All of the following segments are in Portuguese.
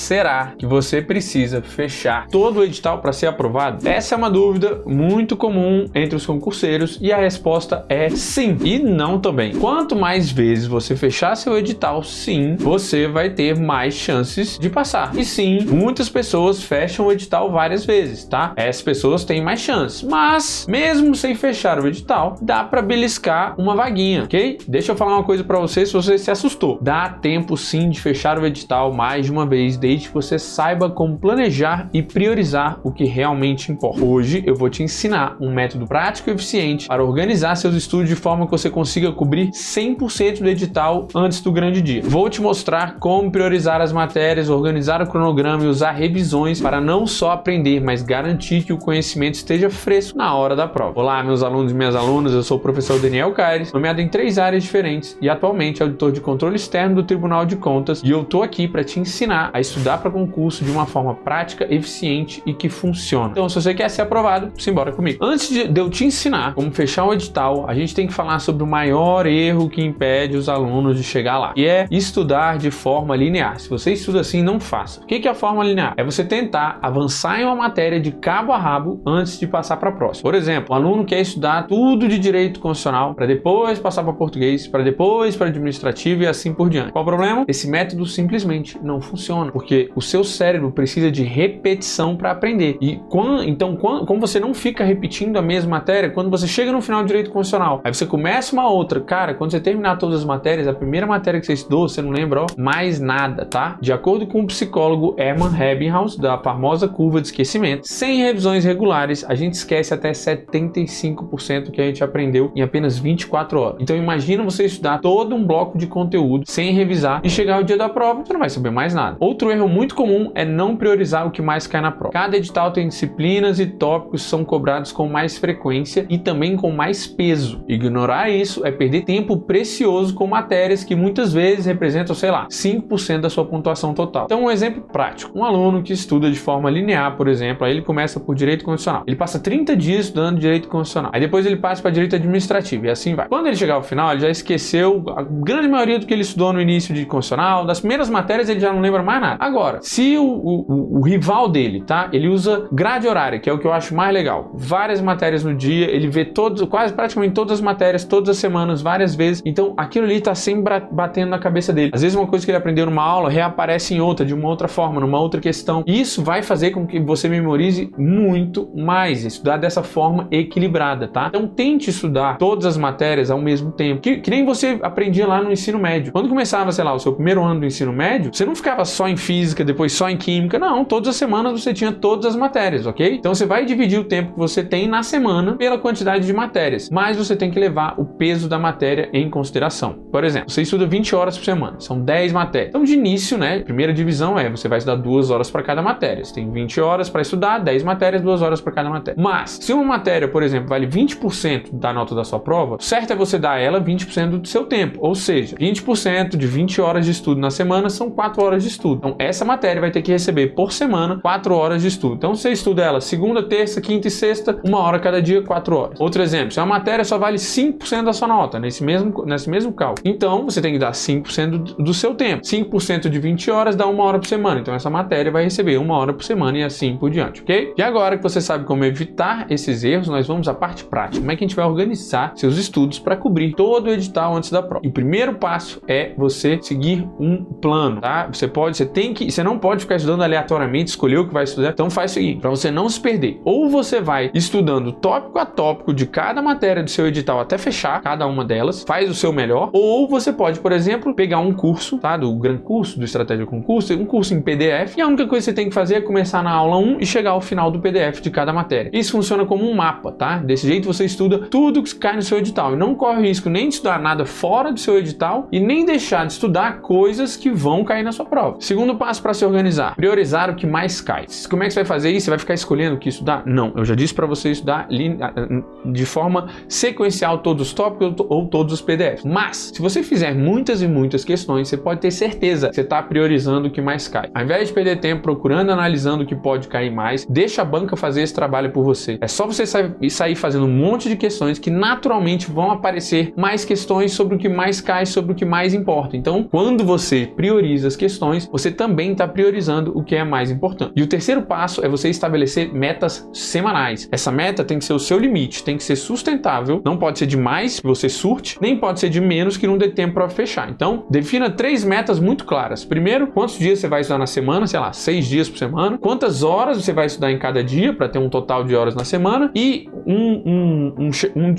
será que você precisa fechar todo o edital para ser aprovado? Essa é uma dúvida muito comum entre os concurseiros e a resposta é sim e não também. Quanto mais vezes você fechar seu edital, sim, você vai ter mais chances de passar. E sim, muitas pessoas fecham o edital várias vezes, tá? Essas pessoas têm mais chances, mas mesmo sem fechar o edital, dá para beliscar uma vaguinha, ok? Deixa eu falar uma coisa para você se você se assustou. Dá tempo sim de fechar o edital mais de uma vez, desde que você saiba como planejar e priorizar o que realmente importa. Hoje eu vou te ensinar um método prático e eficiente para organizar seus estudos de forma que você consiga cobrir 100% do edital antes do grande dia. Vou te mostrar como priorizar as matérias, organizar o cronograma e usar revisões para não só aprender, mas garantir que o conhecimento esteja fresco na hora da prova. Olá, meus alunos e minhas alunas, eu sou o professor Daniel Caires, nomeado em 3 áreas diferentes e atualmente auditor de controle externo do Tribunal de Contas, e eu tô aqui para te ensinar a estudar para concurso de uma forma prática, eficiente e que funciona. Então, se você quer ser aprovado, simbora comigo. Antes de eu te ensinar como fechar o edital, a gente tem que falar sobre o maior erro que impede os alunos de chegar lá, e é estudar de forma linear. Se você estuda assim, não faça. O que é a forma linear? É você tentar avançar em uma matéria de cabo a rabo antes de passar para a próxima. Por exemplo, o aluno quer estudar tudo de direito constitucional para depois passar para português, para depois para administrativo e assim por diante. Qual o problema? Esse método simplesmente não funciona, porque o seu cérebro precisa de repetição para aprender. E como você não fica repetindo a mesma matéria, quando você chega no final de direito constitucional, aí você começa uma outra, cara, quando você terminar todas as matérias, a primeira matéria que você estudou, você não lembra, ó, mais nada, tá? De acordo com o psicólogo Hermann Ebbinghaus, da famosa curva de esquecimento, sem revisões regulares, a gente esquece até 75% que a gente aprendeu em apenas 24 horas. Então imagina você estudar todo um bloco de conteúdo sem revisar e chegar ao dia da prova, você não vai saber mais nada. Outro erro muito comum é não priorizar o que mais cai na prova. Cada edital tem disciplinas e tópicos que são cobrados com mais frequência e também com mais peso. Ignorar isso é perder tempo precioso com matérias que muitas vezes representam, sei lá, 5% da sua pontuação total. Então, um exemplo prático. Um aluno que estuda de forma linear, por exemplo, aí ele começa por direito constitucional. Ele passa 30 dias estudando direito constitucional. Aí depois ele passa para direito administrativo e assim vai. Quando ele chegar ao final, ele já esqueceu a grande maioria do que ele estudou no início de constitucional. Das primeiras matérias ele já não lembra mais nada. Agora, se o rival dele, tá? Ele usa grade horária, que é o que eu acho mais legal. Várias matérias no dia, ele vê quase praticamente todas as matérias, todas as semanas, várias vezes. Então, aquilo ali tá sempre batendo na cabeça dele. Às vezes uma coisa que ele aprendeu numa aula reaparece em outra, de uma outra forma, numa outra questão. Isso vai fazer com que você memorize muito mais, estudar dessa forma equilibrada, tá? Então, tente estudar todas as matérias ao mesmo tempo. Que nem você aprendia lá no ensino médio. Quando começava, sei lá, o seu primeiro ano do ensino médio, você não ficava só em física, depois só em química. Não, todas as semanas você tinha todas as matérias, ok? Então, você vai dividir o tempo que você tem na semana pela quantidade de matérias, mas você tem que levar o peso da matéria em consideração. Por exemplo, você estuda 20 horas por semana, são 10 matérias. Então, de início, né, primeira divisão você vai estudar 2 horas para cada matéria. Você tem 20 horas para estudar, 10 matérias, 2 horas para cada matéria. Mas, se uma matéria, por exemplo, vale 20% da nota da sua prova, certo é você dar a ela 20% do seu tempo. Ou seja, 20% de 20 horas de estudo na semana são 4 horas de estudo. Então, essa matéria vai ter que receber por semana 4 horas de estudo. Então, você estuda ela segunda, terça, quinta e sexta, 1 hora cada dia, 4 horas. Outro exemplo, se a matéria só vale 5% da sua nota, nesse mesmo cálculo. Então, você tem que dar 5% do seu tempo. 5% de 20 horas dá 1 hora por semana. Então, essa matéria vai receber 1 hora por semana e assim por diante, ok? E agora que você sabe como evitar esses erros, nós vamos à parte prática. Como é que a gente vai organizar seus estudos para cobrir todo o edital antes da prova? E o primeiro passo é você seguir um plano, tá? Você não pode ficar estudando aleatoriamente, escolher o que vai estudar. Então, faz o seguinte, para você não se perder. Ou você vai estudando tópico a tópico de cada matéria do seu edital até fechar cada uma delas, faz o seu melhor, ou você pode, por exemplo, pegar um curso, tá? Do Gran Curso, do Estratégia Concurso, um curso em PDF, e a única coisa que você tem que fazer é começar na aula 1 e chegar ao final do PDF de cada matéria. Isso funciona como um mapa, tá? Desse jeito você estuda tudo que cai no seu edital e não corre o risco nem de estudar nada fora do seu edital e nem deixar de estudar coisas que vão cair na sua prova. Segundo passo para se organizar, priorizar o que mais cai. Como é que você vai fazer isso? Você vai ficar escolhendo o que estudar? Não, eu já disse para você estudar de forma sequencial todos os tópicos ou todos os PDFs. Mas, se você fizer muitas e muitas questões, você pode ter certeza que você está priorizando o que mais cai. Ao invés de perder tempo procurando, analisando o que pode cair mais, deixa a banca fazer esse trabalho por você. É só você sair fazendo um monte de questões que naturalmente vão aparecer mais questões sobre o que mais cai, sobre o que mais importa. Então, quando você prioriza as questões, você também também está priorizando o que é mais importante. E o terceiro passo é você estabelecer metas semanais. Essa meta tem que ser o seu limite, tem que ser sustentável, não pode ser demais que você surte, nem pode ser de menos que não dê tempo para fechar. Então, defina 3 metas muito claras. Primeiro, quantos dias você vai estudar na semana, sei lá, 6 dias por semana, quantas horas você vai estudar em cada dia para ter um total de horas na semana e um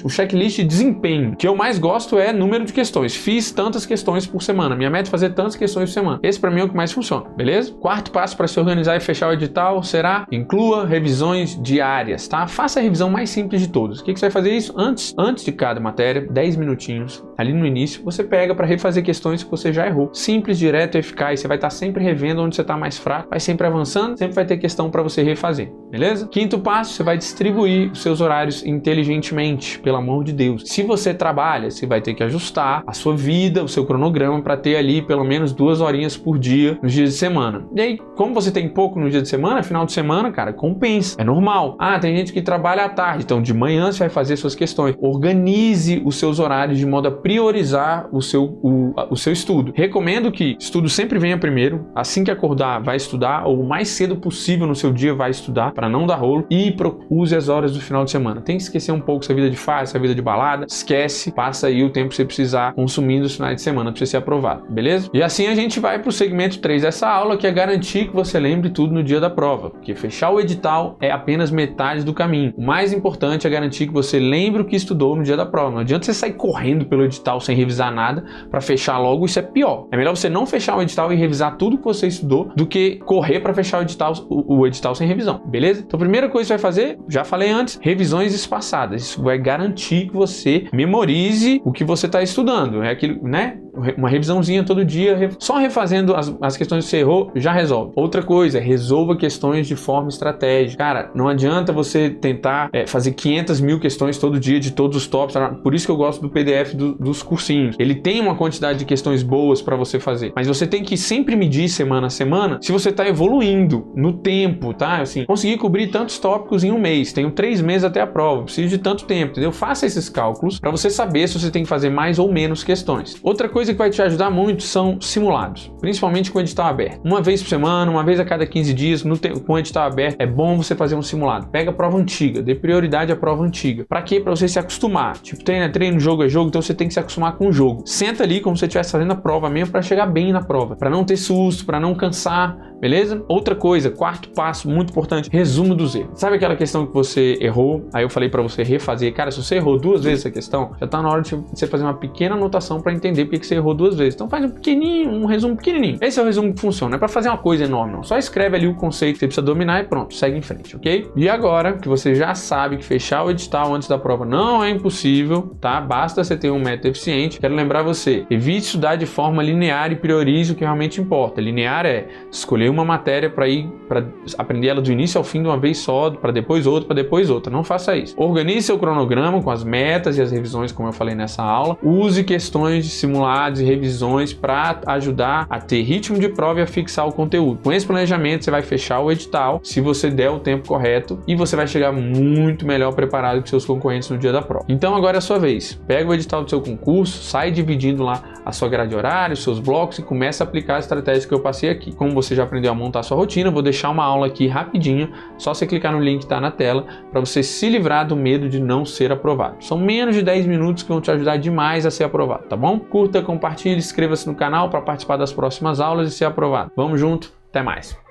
checklist de desempenho. O que eu mais gosto é número de questões. Fiz tantas questões por semana. Minha meta é fazer tantas questões por semana. Esse para mim é o que mais funciona, beleza? Quarto passo para se organizar e fechar o edital será: inclua revisões diárias, tá? Faça a revisão mais simples de todos. O que você vai fazer isso? Antes de cada matéria, 10 minutinhos, ali no início, você pega para refazer questões que você já errou. Simples, direto e eficaz. Você vai estar sempre revendo onde você está mais fraco, vai sempre avançando, sempre vai ter questão para você refazer, beleza? Quinto passo, você vai distribuir os seus horários inteligentemente, pelo amor de Deus. Se você trabalha, você vai ter que ajustar a sua vida, o seu cronograma para ter ali pelo menos 2 horinhas por dia nos dias de semana. E aí, como você tem pouco no dia de semana, final de semana, cara, compensa. É normal. Ah, tem gente que trabalha à tarde, então de manhã você vai fazer suas questões. Organize os seus horários de modo a priorizar o seu estudo. Recomendo que estudo sempre venha primeiro. Assim que acordar, vai estudar, ou o mais cedo possível no seu dia vai estudar, para não dar rolo, e use as horas do final de semana. Tem que esquecer um pouco essa vida de farra, essa vida de balada. Esquece, passa aí o tempo que você precisar consumindo os finais de semana para você ser aprovado, beleza? E assim a gente vai para o segmento 3 dessa aula, que é garantir que você lembre tudo no dia da prova, porque fechar o edital é apenas metade do caminho. O mais importante é garantir que você lembre o que estudou no dia da prova. Não adianta você sair correndo pelo edital sem revisar nada para fechar logo, isso é pior. É melhor você não fechar o edital e revisar tudo que você estudou do que correr para fechar o edital sem revisão, beleza? Então a primeira coisa que você vai fazer, já falei antes, revisões espaçadas. Isso vai garantir que você memorize o que você está estudando. É aquilo, né? Uma revisãozinha todo dia, só refazendo as questões que você errou, já resolve. Outra coisa, resolva questões de forma estratégica. Cara, não adianta você tentar fazer 500 mil questões todo dia de todos os tópicos. Por isso que eu gosto do PDF dos cursinhos. Ele tem uma quantidade de questões boas para você fazer, mas você tem que sempre medir semana a semana se você está evoluindo no tempo, tá? Assim, conseguir cobrir tantos tópicos em um mês, tenho 3 meses até a prova, preciso de tanto tempo, entendeu? Faça esses cálculos para você saber se você tem que fazer mais ou menos questões. Outra coisa que vai te ajudar muito são simulados, principalmente com o edital aberto. Uma vez por semana, uma vez a cada 15 dias, com o edital aberto, é bom você fazer um simulado. Pega a prova antiga, dê prioridade à prova antiga. Para quê? Para você se acostumar. Tipo, treino é treino, jogo é jogo, então você tem que se acostumar com o jogo. Senta ali como se você estivesse fazendo a prova mesmo para chegar bem na prova, para não ter susto, para não cansar, beleza? Outra coisa, quarto passo, muito importante, resumo dos erros. Sabe aquela questão que você errou? Aí eu falei para você refazer. Cara, se você errou 2 vezes essa questão, já tá na hora de você fazer uma pequena anotação para entender porque que você errou 2 vezes. Então faz um resumo pequenininho. Esse é o resumo que funciona, não é para fazer uma coisa enorme, não. Só escreve ali o conceito que você precisa dominar e pronto, segue em frente, ok? E agora que você já sabe que fechar o edital antes da prova não é impossível, tá? Basta você ter um método eficiente. Quero lembrar você, evite estudar de forma linear e priorize o que realmente importa. Linear é escolher uma matéria para aprender ela do início ao fim de uma vez só, para depois outra, para depois outra. Não faça isso. Organize seu cronograma com as metas e as revisões, como eu falei nessa aula. Use questões de simulados e revisões para ajudar a ter ritmo de prova e a fixar o conteúdo. Com esse planejamento, você vai fechar o edital se você der o tempo correto e você vai chegar muito melhor preparado que seus concorrentes no dia da prova. Então agora é a sua vez. Pega o edital do seu concurso, sai dividindo lá a sua grade horária, os seus blocos e começa a aplicar a estratégia que eu passei aqui. Como você já aprendeu a montar a sua rotina, eu vou deixar uma aula aqui rapidinho, só você clicar no link que está na tela para você se livrar do medo de não ser aprovado. São menos de 10 minutos que vão te ajudar demais a ser aprovado, tá bom? Curta, compartilhe, inscreva-se no canal para participar das próximas aulas e ser aprovado. Vamos junto, até mais!